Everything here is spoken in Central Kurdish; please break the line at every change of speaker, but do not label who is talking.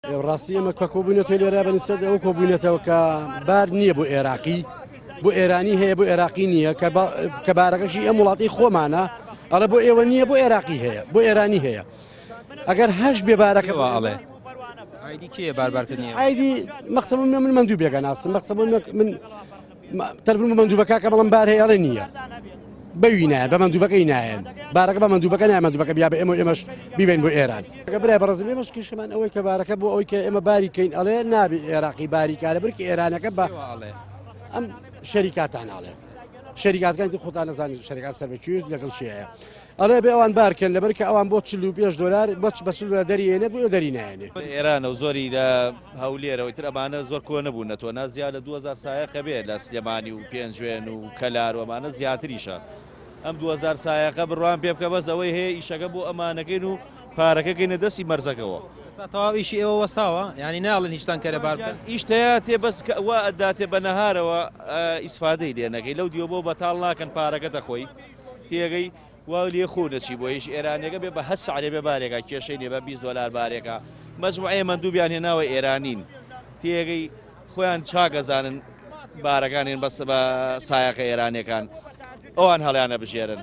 ڕاستی ئەمە کۆبوونەوە لێرە بەنسبەت ئەو کۆبوونەتەوە کە بار نییە بۆ عێراقی، بۆ ئێرانی هەیە، بۆ عێراقی نییە کە بارەکەشی ئەم وڵاتی خۆمانە، ئەڵە بۆ ئێوە نییە، بۆ عێراقی هەیە، بۆ ئێرانی هەیە. ئەگەر هەش بێ بارەکە
ئەڵێ ئایدی کێ باربارکردنی
ئایدی مەقسەم من مندوو بێگە ناسم، مەقسەم من تەلفۆن بە مندووبەکە کە بەڵام بار هەیە ئەڵێ نییە، بەوی نایەن، بە مندووبەکەی نایەن، بارەکە بە مندووبەکە نایە، مندووبەکە بیا بە ئێمەش بیبین بۆ ئێران. ئەگە برای بەڕێزم ئێمەش کێشەمان ئەوەی کە بارەکە بۆ ئەوەی کە ئێمە باری کەین ئەڵێ نابێ عێراقی باری کارە بەرکی ئێرانەکە بە ئەم شەریکاتان ئاڵێ، شەریکاتەکانی خۆتان نەزانین شەریکات سەربەکوێ لەگەڵ چی هەیە، ئەڵێ بێ ئەوان بارکەن لەبەر کە ئەوان بۆ 45 دلار بە 40 دلار دەریێنێ بۆ دەری نایێنێ.
ئێرانە و زۆری لە هەولێرەوەی تر ئەمانە زۆر کۆ نەبوون نەتوانە زیاد لە 2000 سایەقە بێت لە سلێمانی و پێنجوێن و کەلار و ئەمانە زیاتریشە. ئەم 2000 سایەقە بڕوان پێ بکە بەس ئەوەی هەیە ئیشەکە بۆ ئەمانەکەین و پارەکە گەینە دەستی مەرزەکەەوە.
تەواو ئیشی ئێوە وەستاوە، ینی ناڵێن هیچتان کەرە بار بکەن.
ئیشتەیە تێ بەس وا ئەداتێ بە نەهارەوە ئیسفادەی لێنەکەی لەو دیوە بۆ بەتاڵ ناکەن پارەکە دەخۆی تێگەی وا لێ خۆنەچی بۆ هیچ ئێرانێکە بێ بە هەست سعرێ بێ بارێکە کێشەی نێ بە 20 دلار بارێکە مەجموعەیە مندووبیان هێناوە ئێرانین تێگەی خۆیان چاگەزانن بارەکانێن بەس بە سایەقە ئێرانیەکان ئەوان هەڵیانە بژێرن.